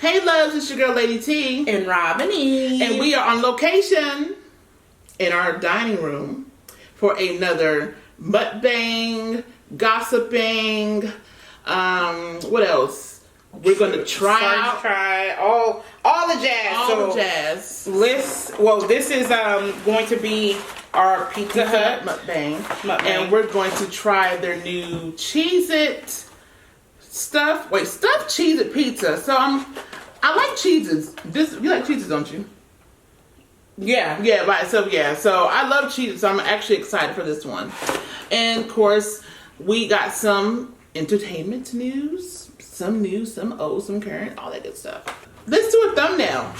Hey loves, it's your girl Lady T and Robin E. And we are on location in our dining room for another mukbang, gossiping, what else? We're gonna try all the jazz. All the jazz. This is going to be our Pizza Hut mukbang. And we're going to try their new Cheez-It stuffed Cheez-It pizza. So I like cheeses. You like cheeses, don't you? Yeah. Yeah, right. So I love cheeses. So I'm actually excited for this one. And of course, we got some entertainment news, some new, some old, some current, all that good stuff. Let's do a thumbnail.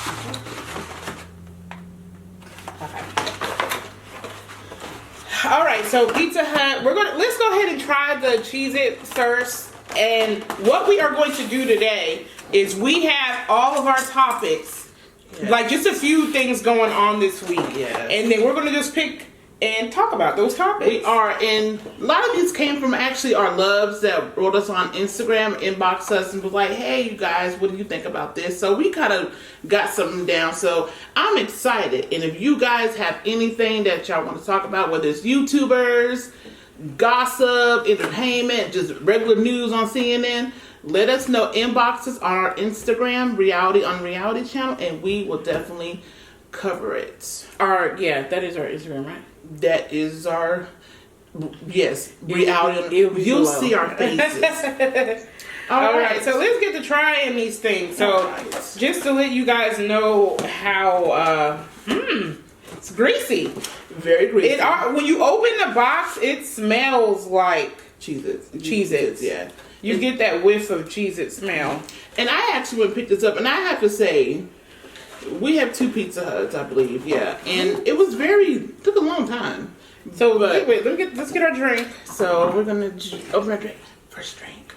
All right, so Pizza Hut. Let's go ahead and try the Cheez-It first. And what we are going to do today is we have all of our topics, like just a few things going on this week. And then we're going to just pick and talk about those topics. We are, and a lot of these came from actually our loves that wrote us on Instagram, inboxed us and was like, hey you guys, what do you think about this? So we kind of got something down. So I'm excited. And if you guys have anything that y'all want to talk about, whether it's YouTubers, gossip, entertainment, just regular news on CNN, let us know. Inbox us on our Instagram, Reality on Reality channel, and we will definitely cover it. That is our Instagram, right? That is our, yes, Reality. You'll see our faces. All right, so let's get to trying these things. So just to let you guys know how it's greasy. Very greasy. When you open the box, it smells like Cheez-Its, yeah. You get that whiff of Cheez-It smell. And I actually went and picked this up, and I have to say, we have 2 Pizza Huts, I believe, yeah. And it was took a long time. So, wait, let's get our drink. So, we're going to open our drink. First drink.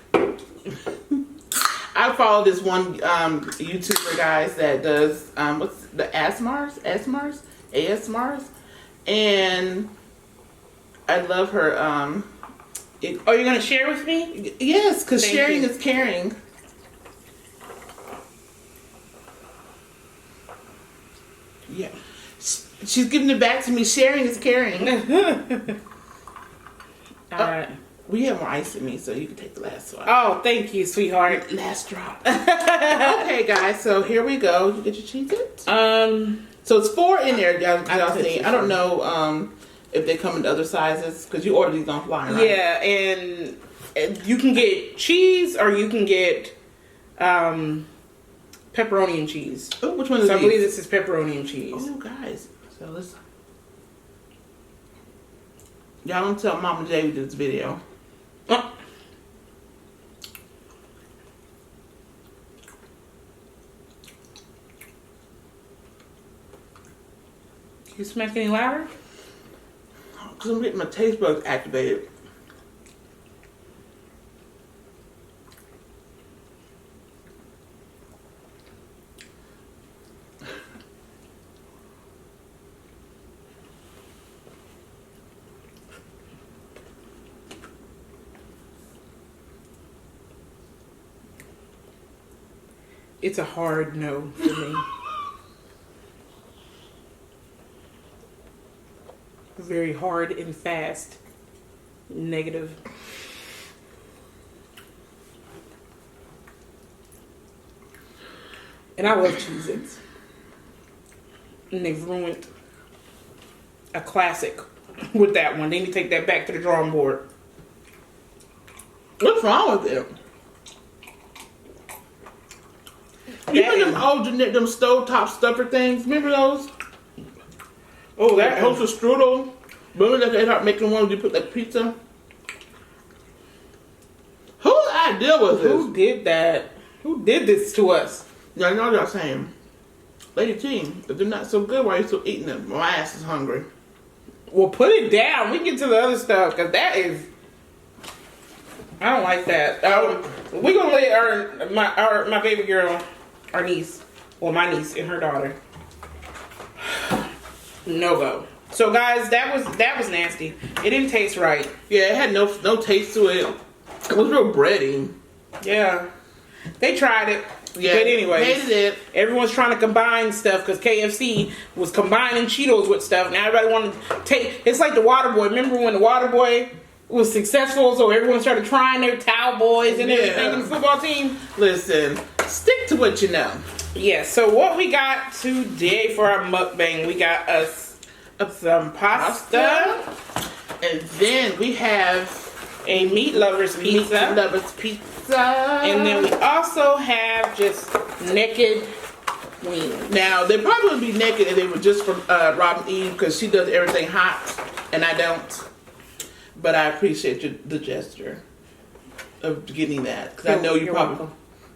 I follow this one YouTuber, guys, that does, what's the ASMRs? And I love her. Are you going to share with me? Yes, because sharing is caring. Yeah. She's giving it back to me. Sharing is caring. Alright. We have more ice in me, so you can take the last one. Oh, thank you, sweetheart. Last drop. Okay, guys, so here we go. You get your Cheez-It? So it's 4 in there, y'all see. I don't know if they come in other sizes, because you order these online, right? Yeah, and you can get cheese, or you can get pepperoni and cheese. Oh, which one is So these? I believe this is pepperoni and cheese. Oh, guys. So let's... Y'all don't tell Mama J we did this video. Can you smack any louder? Because I'm getting my taste buds activated. It's a hard no for me. Very hard and fast. Negative. And I love Cheez-Its. And they've ruined a classic with that one. They need to take that back to the drawing board. What's wrong with it? Remember them stovetop stuffer things? Remember those? Oh, that toaster strudel. Remember that they start making one where you put like pizza? Whose idea was this? Who did that? Who did this to us? Yeah, I know what y'all saying. Lady T, if they're not so good, why are you still eating them? My ass is hungry. Well, put it down. We can get to the other stuff, because that is... I don't like that. We're going to let my baby girl, our niece, my niece and her daughter, no go. So guys, that was nasty. It didn't taste right. Yeah, it had no taste to it. It was real bready. Yeah. They tried it. Yeah, but anyways, hated it. everyone's trying to combine stuff because KFC was combining Cheetos with stuff. Now everybody want to take. It's like the Waterboy. Remember when the Waterboy was successful? So everyone started trying their towel boys and everything in the football team. Listen, stick to what you know. Yeah. So what we got today for our mukbang? We got us some pasta, and then we have a meat lovers pizza. Meat lovers pizza. And then we also have just naked wings. Now, they probably would be naked if they were just from Robin Eve because she does everything hot and I don't. But I appreciate the gesture of getting that because I know you probably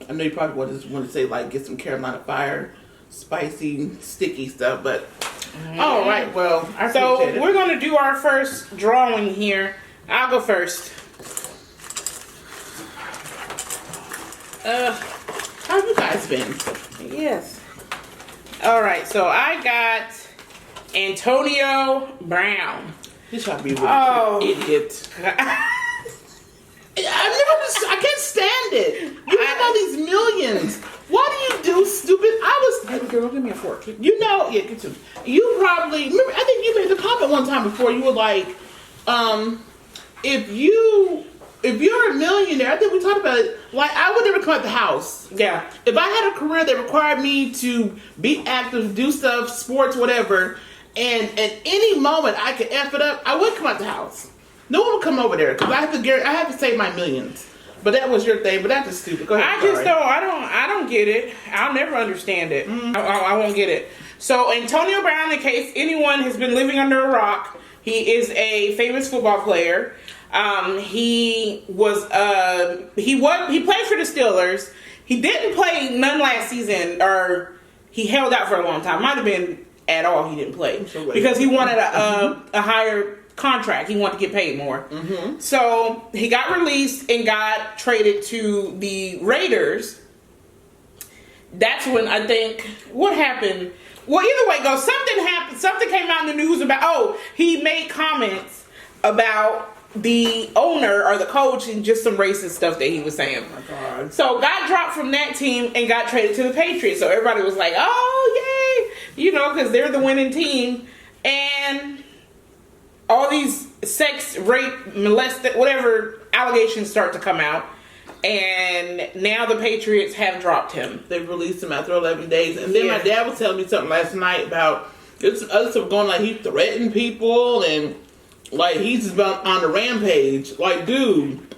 want to say like get some Carolina Fire, spicy, sticky stuff. But all right, well, so we're gonna do our first drawing here. I'll go first. How have you guys been? Yes. All right, so I got Antonio Brown. This shall be really idiot. I can't stand it. You have all these millions. What do you do, stupid? Hey, girl, give me a fork. You know, yeah, get to. You probably remember. I think you made the comment one time before. You were like, if you're a millionaire, I think we talked about it. Like, I would never come out the house. Yeah. If I had a career that required me to be active, do stuff, sports, whatever, and at any moment I could F it up, I would come out the house. No one would come over there because I have to save my millions. But that was your thing. But that's just stupid. Go ahead. I don't get it. I'll never understand it. I won't get it. So Antonio Brown, in case anyone has been living under a rock, he is a famous football player. He played for the Steelers. He didn't play none last season, or he held out for a long time. Might have been at all he didn't play because he wanted a higher contract. He wanted to get paid more. Mm-hmm. So he got released and got traded to the Raiders. That's when I think what happened. Well, either way, something happened. Something came out in the news about he made comments about the owner or the coach and just some racist stuff that he was saying. Oh my God. So got dropped from that team and got traded to the Patriots. So everybody was like, oh, yay. Because they're the winning team. And all these sex, rape, molested, whatever allegations start to come out. And now the Patriots have dropped him. They released him after 11 days. And then my dad was telling me something last night about there's some other stuff going, like he threatened people and like he's just on the rampage. Like, dude.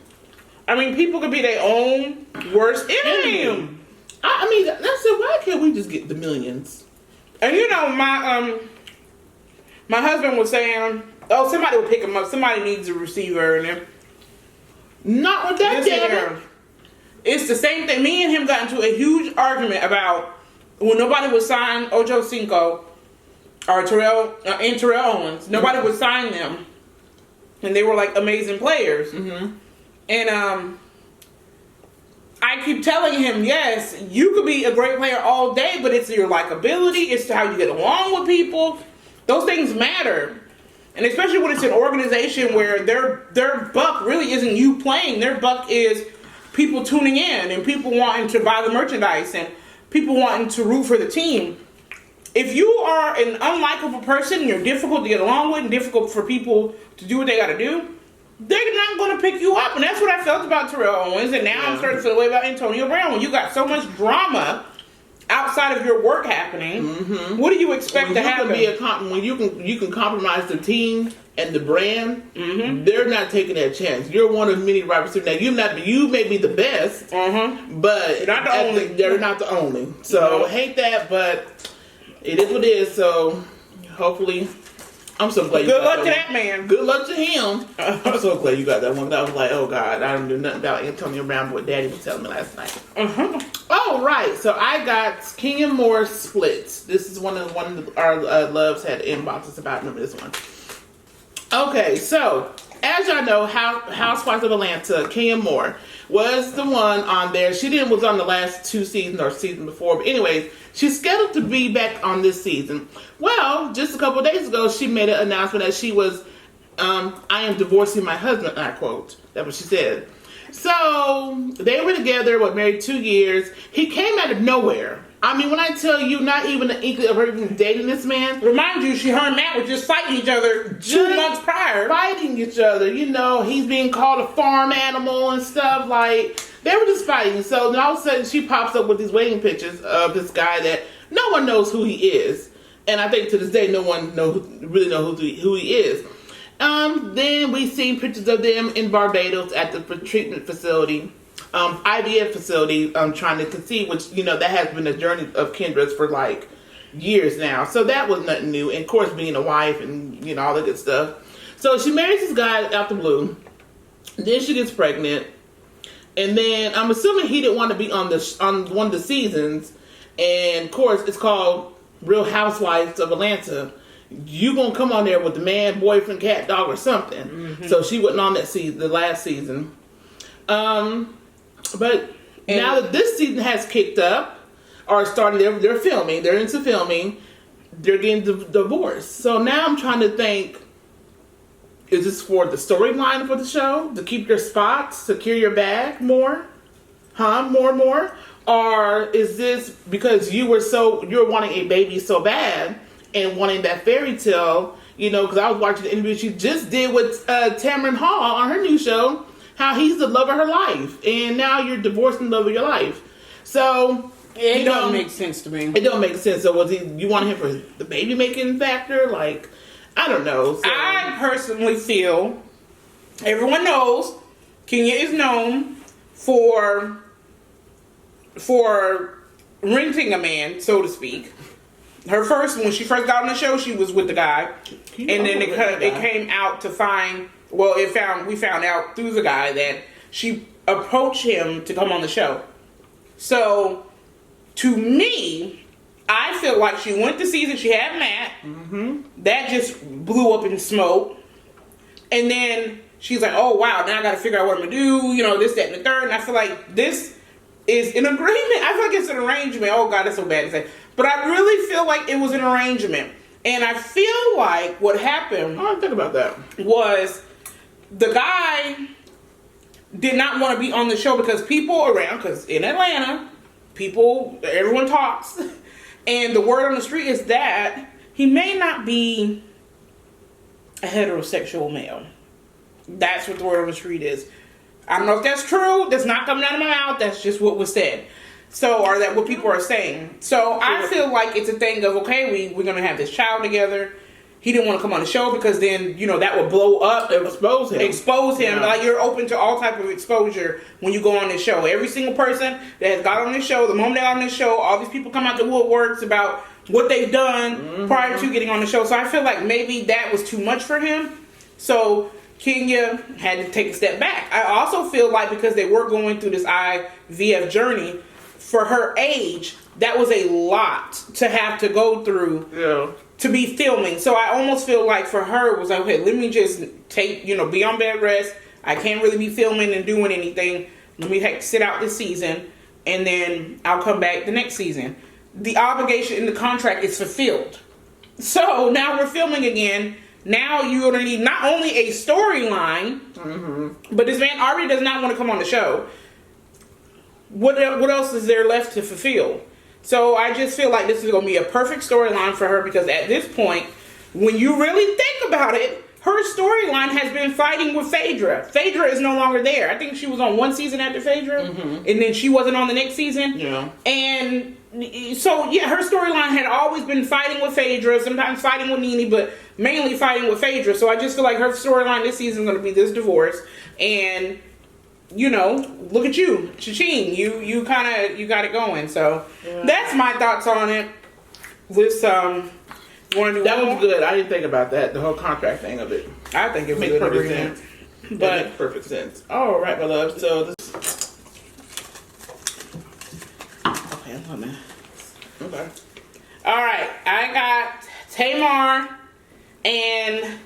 I mean, people could be their own worst enemy. I mean, that's it. Why can't we just get the millions? And my husband was saying, somebody will pick him up. Somebody needs a receiver. And not with that damn. It's the same thing. Me and him got into a huge argument about when nobody would sign Ocho Cinco or Terrell Owens. Nobody would sign them. And they were like amazing players. Mm-hmm. And I keep telling him, yes, you could be a great player all day, but it's your likability, it's how you get along with people. Those things matter. And especially when it's an organization where their buck really isn't you playing. Their buck is people tuning in and people wanting to buy the merchandise and people wanting to root for the team. If you are an unlikable person, you're difficult to get along with and difficult for people to do what they got to do, they're not going to pick you up. And that's what I felt about Terrell Owens. And now I'm starting to feel the way about Antonio Brown. When you got so much drama outside of your work happening, what do you expect to happen? When you can compromise the team and the brand, they're not taking that chance. You're one of many wide receivers. Now you may be the best, but not the only. They're not the only. So hate that, but it is what it is. So hopefully, I'm so glad. Good luck to that man. Good luck to him. I'm so glad you got that one. I was like, oh God, I don't know nothing about Antonio Brown, but what Daddy was telling me last night. Oh right, so I got King and More splits. This is one of our loves had inboxes about. Remember this one? Okay, so as y'all know, Housewives of Atlanta, King and More was the one on there. She was on the last 2 seasons or season before, but anyways, she's scheduled to be back on this season. Well, just a couple of days ago, she made an announcement that she was, I am divorcing my husband, and I quote. That's what she said. So they were together, married 2 years. He came out of nowhere. I mean, when I tell you, not even an inkling of her even dating this man. Remind you, her and Matt were just fighting each other 2 months prior. Fighting each other. You know, he's being called a farm animal and stuff. Like, they were just fighting. So then all of a sudden, she pops up with these wedding pictures of this guy that no one knows who he is. And I think to this day, no one really knows who he is. Then we seen pictures of them in Barbados at the treatment facility. IVF facility, trying to conceive, which, you know, that has been a journey of Kendra's for like years now. So that was nothing new. And of course, being a wife and, you know, all the good stuff. So she marries this guy out the blue. Then she gets pregnant. And then I'm assuming he didn't want to be on one of the seasons. And of course, it's called Real Housewives of Atlanta. You gonna come on there with the man, boyfriend, cat, dog, or something. Mm-hmm. So she wasn't on that season, the last season. But now that this season has kicked up, or started, they're filming, they're into filming, they're getting divorced. So now I'm trying to think, is this for the storyline for the show? To keep your spots, secure your bag more? More? Or is this because you're wanting a baby so bad and wanting that fairy tale, you know, because I was watching the interview she just did with Tamar Hall on her new show, how he's the love of her life, and now you're divorcing the love of your life. So it don't make sense to me. It don't make sense. So you want him for the baby making factor? Like, I don't know. So, I personally feel everyone knows Kenya is known for renting a man, so to speak. When she first got on the show, she was with the guy, and then it came out to find. Well, we found out through the guy that she approached him to come on the show. So, to me, I feel like she went the season, she had Matt. Mm-hmm. That just blew up in smoke. And then she's like, oh, wow, now I got to figure out what I'm going to do, you know, this, that, and the third. And I feel like this is an agreement. I feel like it's an arrangement. Oh, God, it's so bad to say. But I really feel like it was an arrangement. And I feel like what happened... I didn't think about that. ...was... the guy did not want to be on the show because people around, because in Atlanta, everyone talks, and the word on the street is that he may not be a heterosexual male. That's what the word on the street is. I don't know if that's true. That's not coming out of my mouth. That's just what was said. So, or that what people are saying. So I feel like it's a thing of, okay, we're going to have this child together. He didn't want to come on the show because then, you know, that would blow up. Expose him. Yeah. Like, you're open to all type of exposure when you go on this show. Every single person that has got on this show, the moment they got on this show, all these people come out the woodworks about what they've done prior to getting on the show. So I feel like maybe that was too much for him. So Kenya had to take a step back. I also feel like because they were going through this IVF journey, for her age, that was a lot to have to go through. Yeah. To be filming. So I almost feel like for her it was like, okay, let me just be on bed rest. I can't really be filming and doing anything. Let me sit out this season and then I'll come back the next season. The obligation in the contract is fulfilled. So now we're filming again. Now you're going to need not only a storyline, but this man already does not want to come on the show. What else is there left to fulfill? So I just feel like this is going to be a perfect storyline for her because at this point, when you really think about it, her storyline has been fighting with Phaedra. Phaedra is no longer there. I think she was on one season after Phaedra, and then she wasn't on the next season. Yeah. And so, yeah, her storyline had always been fighting with Phaedra, sometimes fighting with Nene, but mainly fighting with Phaedra. So I just feel like her storyline this season is going to be this divorce. And... you know, look at you, Cha-ching. You got it going. So that's my thoughts on it. This want to do that was good. I didn't think about that. The whole contract thing of it. I think it makes perfect sense. But it makes perfect sense. All right, my love. So this. Okay, I'm coming. Okay. All right, I got Tamar and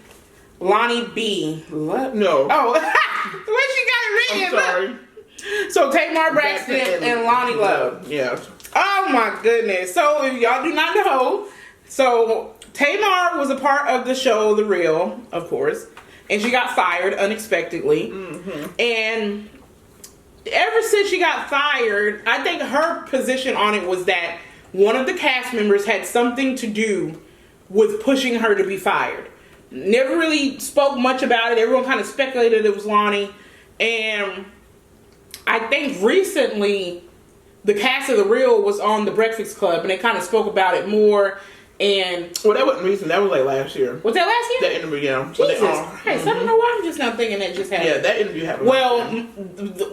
Lonnie B. What? No. Oh, the way she got it written. I'm sorry. So Tamar, Braxton, and Lonnie Love. Yeah. Oh my goodness. So if y'all do not know, so Tamar was a part of the show The Real, of course, and she got fired unexpectedly. And ever since she got fired, I think her position on it was that one of the cast members had something to do with pushing her to be fired. Never really spoke much about it. Everyone kind of speculated it was Lonnie. And I think recently the cast of The Real was on The Breakfast Club and they kind of spoke about it more. And well, that wasn't recent. That was like last year. Was that last year? That interview, yeah. Jesus Christ! I don't know why I'm just not thinking that just happened. Yeah, that interview happened.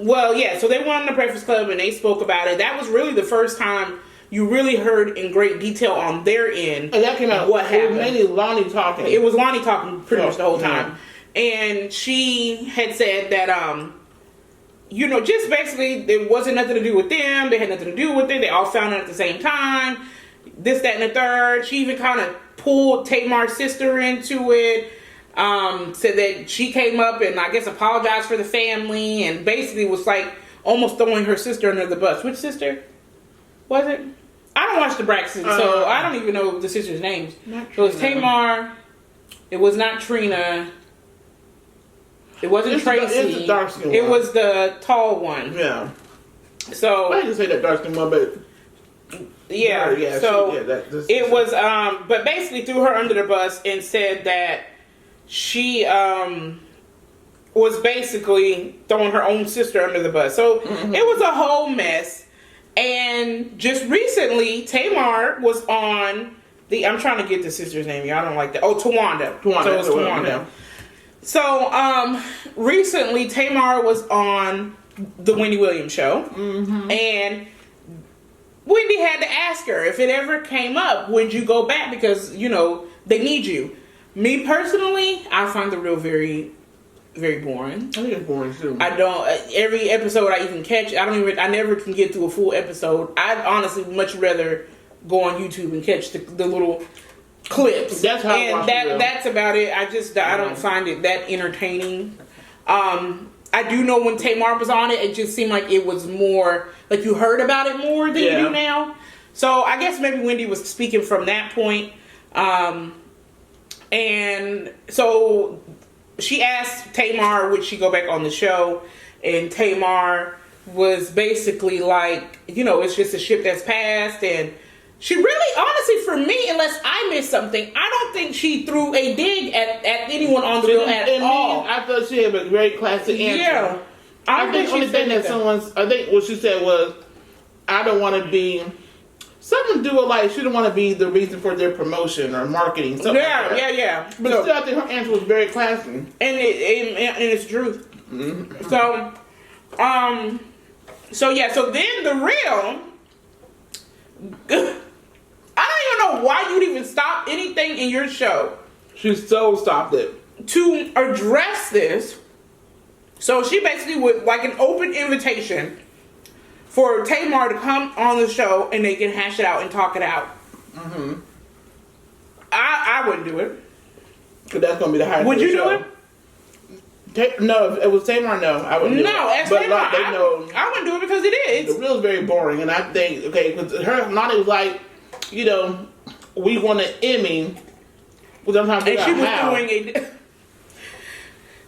Well, yeah. So they went on The Breakfast Club and they spoke about it. That was really the first time you really heard in great detail on their end. And that came out. What happened? It was mainly Lonnie talking. It was Lonnie talking pretty much the whole time, and she had said that just basically there wasn't nothing to do with them. They had nothing to do with it. They all found out at the same time. This, that, and the third. She even kind of pulled Tamar's sister into it. Said that she came up and I guess apologized for the family and basically was like almost throwing her sister under the bus. Which sister was it? I don't watch the Braxton, so I don't even know the sisters' names. It was Tamar. It was not Trina. It wasn't Tracy. It's the dark skin one. It was the tall one. Yeah. So I didn't say that dark skin one, but yeah. It was, but basically threw her under the bus and said that she was basically throwing her own sister under the bus. So it was a whole mess. And just recently, Tamar was on I'm trying to get the sister's name. Y'all don't like that. Oh, Tawanda. So it was Tawanda. Yeah. So recently, Tamar was on the Wendy Williams show, and Wendy had to ask her if it ever came up, would you go back because they need you. Me personally, I find The Real very, very boring. I think it's boring too. I don't. Every episode I even catch, I never can get through a full episode. I'd honestly much rather go on YouTube and catch the little clips. That's how I watch that's about it. I don't find it that entertaining. I do know when Tamar was on it just seemed like it was more like you heard about it more than you do now. So I guess maybe Wendy was speaking from that point. And so she asked Tamar would she go back on the show, and Tamar was basically like, it's just a ship that's passed. And she really, honestly, for me, unless I missed something, I don't think she threw a dig at anyone on the Real at all. I thought she had a very classic answer. Yeah. I think the only thing that I think what she said was, I don't want to be, something to do with like, she didn't want to be the reason for their promotion or marketing. Something like that. Yeah. But still, I think her answer was very classy. And it's truth. Mm-hmm. So then The Real, I don't even know why you'd even stop anything in your show. She so stopped it. To address this, so she basically would like an open invitation for Tamar to come on the show and they can hash it out and talk it out. Mm-hmm. I wouldn't do it. Because that's going to be the highest. Would you do it? No, if it was Tamar, no, I wouldn't do it. No, as Tamar, I wouldn't do it because it is. The Real is very boring, and I think, because Lonnie was like, we won an Emmy. And she was doing a...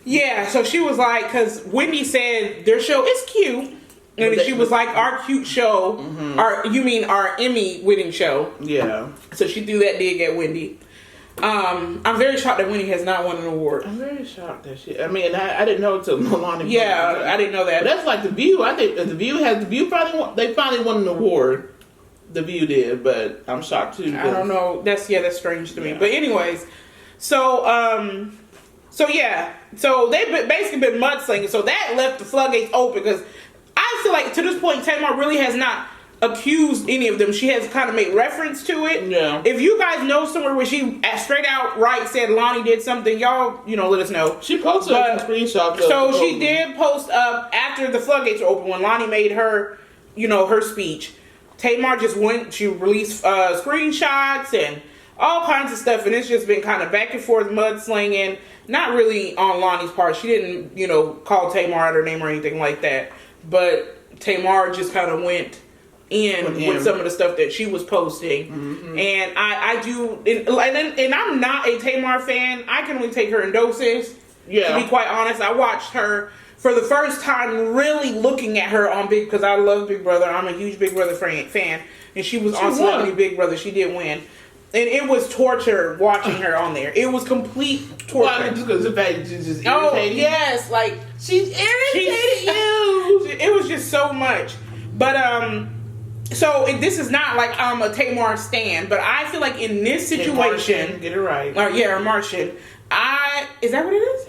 Yeah, so she was like, because Wendy said their show is cute. And she was like, our cute show, our Emmy-winning show. Yeah. So she threw that dig at Wendy. I'm very shocked that Wendy has not won an award. I'm very shocked that she... I mean, I didn't know until Lonnie. Yeah, I didn't know that. But that's like The View. I think The View finally won, they finally won an award. The View did, but I'm shocked too. I don't know. That's strange to me. But anyways, so they've basically been mudslinging. So that left the floodgates open because I feel like to this point Tamar really has not accused any of them. She has kind of made reference to it. Yeah. If you guys know somewhere where she straight out right said Lonnie did something, y'all, let us know. She posted some screenshots. So she did post up after the floodgates were open when Lonnie made her, her speech. Tamar just went, she released screenshots and all kinds of stuff, and it's just been kind of back and forth mudslinging. Not really on Lonnie's part. She didn't, call Tamar out her name or anything like that. But Tamar just kind of went in with some of the stuff that she was posting. Mm-hmm. And I do, and I'm not a Tamar fan. I can only take her in doses. Yeah. To be quite honest, I watched her for the first time really looking at her on because I love Big Brother. I'm a huge Big Brother fan. And she was on Celebrity Big Brother. She did win. And it was torture watching her on there. It was complete torture. Well, just because the fact she's just irritating. Oh, yes. Like, she's irritated you. It was just so much. But, so this is not like I'm a Tamar stan, but I feel like in this situation. Get it right. Yeah, or Martian. Is that what it is?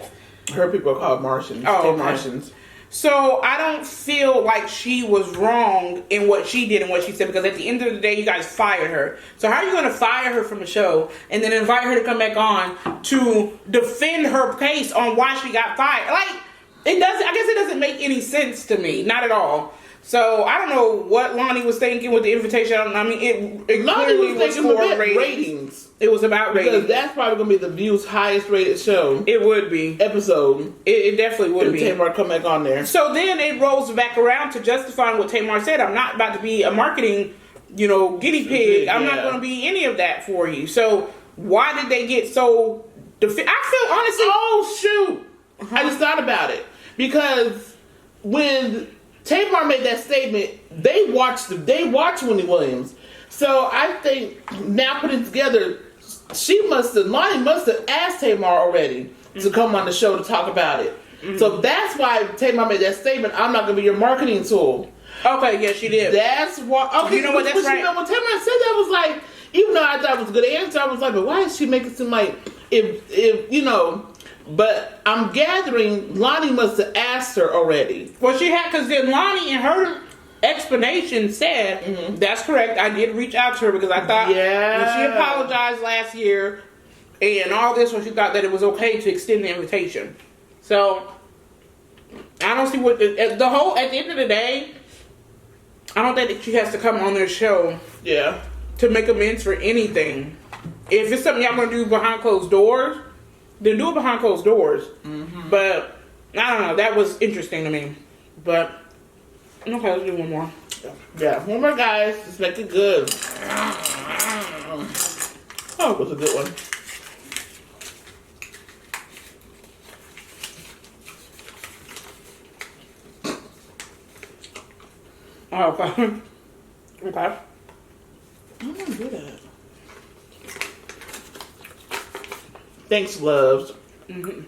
Her people are called Martians. Oh, okay. Martians. So I don't feel like she was wrong in what she did and what she said, because at the end of the day, you guys fired her. So how are you going to fire her from the show and then invite her to come back on to defend her case on why she got fired? Like, it doesn't. I guess it doesn't make any sense to me, not at all. So I don't know what Lonnie was thinking with the invitation. I mean, it Lonnie clearly was thinking for about ratings. It was about ratings. Because that's probably going to be the View's highest rated show. It would be. Episode. It definitely would be. Tamar come back on there. So then it rolls back around to justifying what Tamar said. I'm not about to be a marketing, guinea pig. I'm not going to be any of that for you. So why did they get so I feel honestly. Oh, shoot. I just thought about it. Because when Tamar made that statement, they watched Wendy Williams. So I think now putting together, Lonnie must have asked Tamar already to come on the show to talk about it. Mm-hmm. So that's why Tamar made that statement. I'm not going to be your marketing tool. Okay, yeah, she did. That's why. Okay, you know what? That's right. When Tamar said that, I was like, even though I thought it was a good answer, I was like, but why is she making it seem like if. But I'm gathering Lonnie must have asked her already. Well, she had, because then Lonnie in her explanation said, that's correct, I did reach out to her because I thought when she apologized last year and all this, when she thought that it was okay to extend the invitation. So, I don't see what, at the end of the day, I don't think that she has to come on their show to make amends for anything. If it's something y'all going to do behind closed doors, then do it behind closed doors. Mm-hmm. But I don't know. That was interesting to me. But okay, let's do one more. Yeah, one more, guys. Let's make it good. Oh, it was a good one. Oh, okay. Okay. I don't do that. Thanks, loves. Mm-hmm.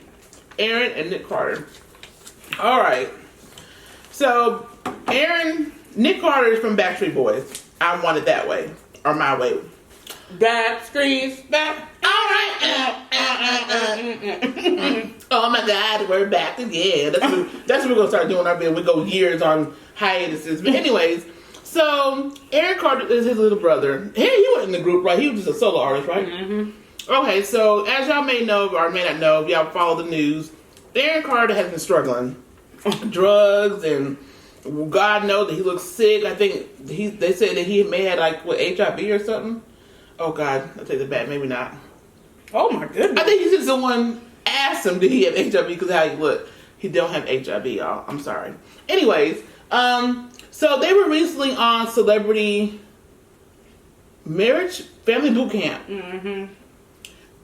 Aaron and Nick Carter. All right. So, Nick Carter is from Backstreet Boys. I Want It That Way. Or My Way. Backstreet's back. All right. Oh my God, we're back again. That's what we're going to start doing our video. We go years on hiatuses. But anyways, so Aaron Carter is his little brother. He wasn't in the group, right? He was just a solo artist, right? Mm-hmm. Okay, so as y'all may know or may not know, if y'all follow the news, Aaron Carter has been struggling. Drugs, and God knows that he looks sick. I think they said that he may have HIV or something. Oh God, I take it back. Maybe not. Oh my goodness. I think he's just someone asked him, did he have HIV because how he looked. He don't have HIV, y'all. I'm sorry. Anyways, so they were recently on Celebrity Marriage Family Boot Camp. Mm-hmm.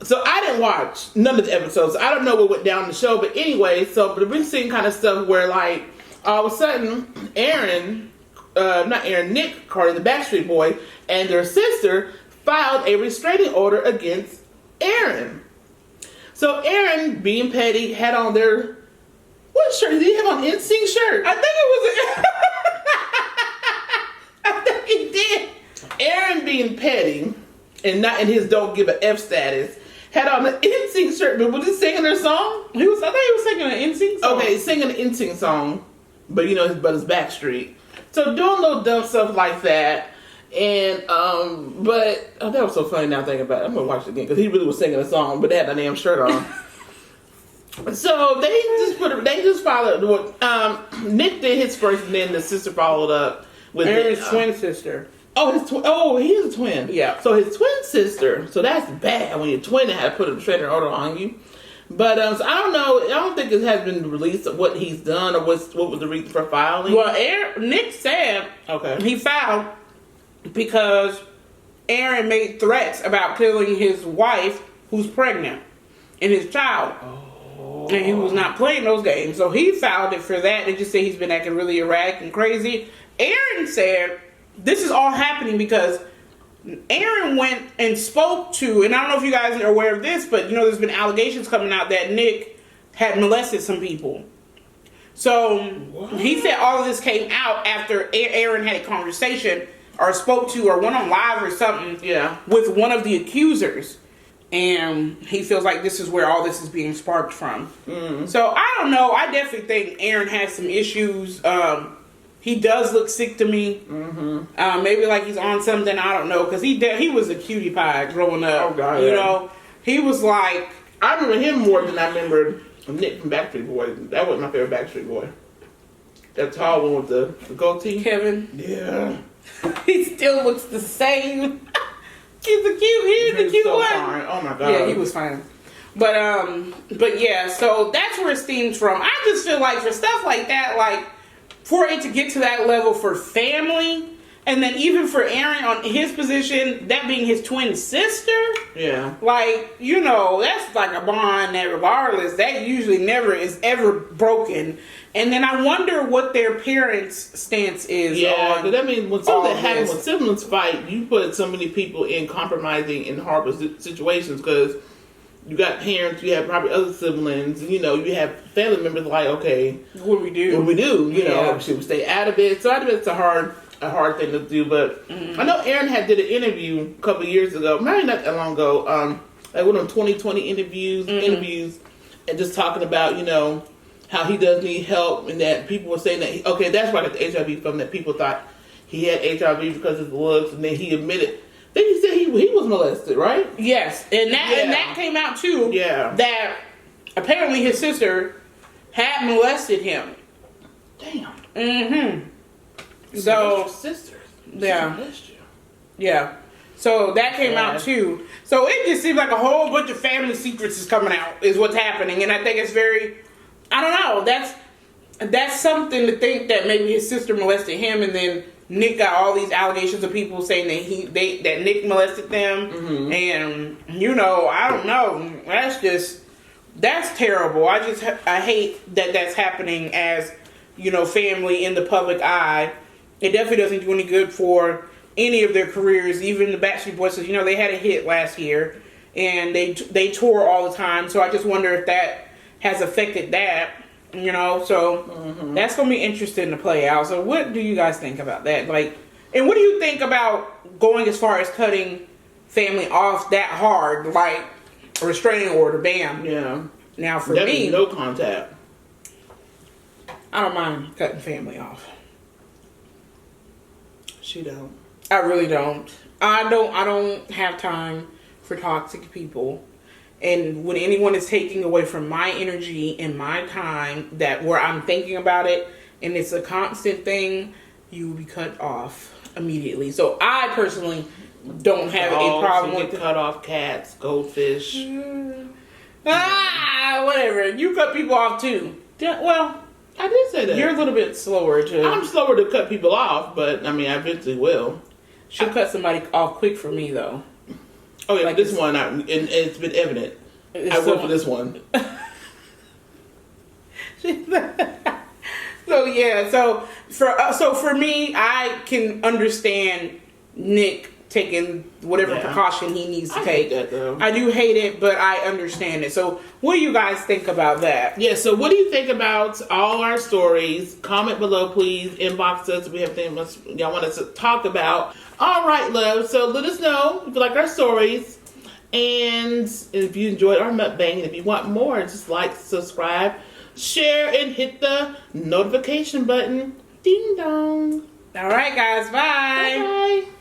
So I didn't watch none of the episodes. I don't know what went down in the show. But anyway, so we've been seeing kind of stuff where all of a sudden Nick Carter, the Backstreet Boy, and their sister filed a restraining order against Aaron. So Aaron, being petty, had on what shirt? Did he have on NSYNC shirt? I think it was I think he did. Aaron, being petty and not in his don't give a F status, had on an NSYNC shirt, but was he singing their song? I thought he was singing an NSYNC song. Okay, singing an NSYNC song, but his Backstreet. So doing little dumb stuff like that, and but that was so funny. Now thinking about it, I'm gonna watch it again because he really was singing a song, but they had a damn shirt on. So they just followed. Nick did his first, and then the sister followed up with Aaron's twin sister. Oh, he is a twin. Yeah. So his twin sister. So that's bad when your twin had to put a restraining order on you. But so I don't know. I don't think it has been released of what he's done or what was the reason for filing. Well, Nick said he filed because Aaron made threats about killing his wife, who's pregnant, and his child. Oh. And he was not playing those games. So he filed it for that. They just say he's been acting really erratic and crazy. Aaron said this is all happening because Aaron went and spoke to, and I don't know if you guys are aware of this, but there's been allegations coming out that Nick had molested some people. So he said all of this came out after Aaron had a conversation or spoke to or went on live or something with one of the accusers. And he feels like this is where all this is being sparked from. So I don't know. I definitely think Aaron has some issues. He does look sick to me. Maybe like he's on something. I don't know. Because he was a cutie pie growing up. Oh, God, you know? He was like... I remember him more than I remember Nick from Backstreet Boys. That was my favorite Backstreet Boy. That tall one with the goatee. Kevin. Yeah. He still looks the same. He's the cute one. Fine. Oh my God. Yeah, he was fine. But yeah, so that's where it stems from. I just feel like for stuff like that, like for it to get to that level for family, and then even for Aaron on his position, that being his twin sister. Yeah. Like, that's like a bond that regardless, that usually never is ever broken. And then I wonder what their parents' stance is. Yeah, on because I mean, when something happens, this. when siblings fight, you put so many people in compromising and horrible situations because you got parents, you have probably other siblings, you have family members like, okay, what do we do? Should we stay out of it? So I think it's a hard thing to do. But I know Aaron had did an interview a couple of years ago, maybe not that long ago, like one of them 2020 interviews, and just talking about, how he does need help, and that people were saying that, that's why I got the HIV from, that people thought he had HIV because of his looks, and then he admitted. Then he said he was molested, right? Yes, and that came out too. Yeah. That apparently his sister had molested him. Damn. So sisters. Yeah. Yeah. So that came out too. So it just seems like a whole bunch of family secrets is coming out, is what's happening, and I think it's very. I don't know. That's something to think that maybe his sister molested him, and then Nick got all these allegations of people saying that that Nick molested them, and I don't know. That's terrible. I hate that that's happening as family in the public eye. It definitely doesn't do any good for any of their careers. Even the Backstreet Boys, they had a hit last year, and they tour all the time. So I just wonder if that has affected that, so that's going to be interesting to play out. So what do you guys think about that? Like, and what do you think about going as far as cutting family off that hard, like a restraining order, bam? Yeah. Now for Definitely me, no contact. I don't mind cutting family off. She don't. I really don't. I don't have time for toxic people. And when anyone is taking away from my energy and my time, that where I'm thinking about it, and it's a constant thing, you will be cut off immediately. So I personally don't have a problem with cut off cats, goldfish. Whatever. You cut people off too. Well, I did say that. You're a little bit slower to. I'm slower to cut people off, but I mean, I eventually will. She'll cut somebody off quick for me though. Oh yeah, like this one, and it's been evident. I went for this one. So for me, I can understand Nick taking whatever precaution he needs to take. Hate that, though. I do hate it, but I understand it. So what do you guys think about that? Yeah, so what do you think about all our stories? Comment below, please. Inbox us if we have things y'all want us to talk about. All right, love. So let us know if you like our stories. And if you enjoyed our mukbang, and if you want more, just like, subscribe, share, and hit the notification button. Ding dong. All right, guys. Bye. Bye.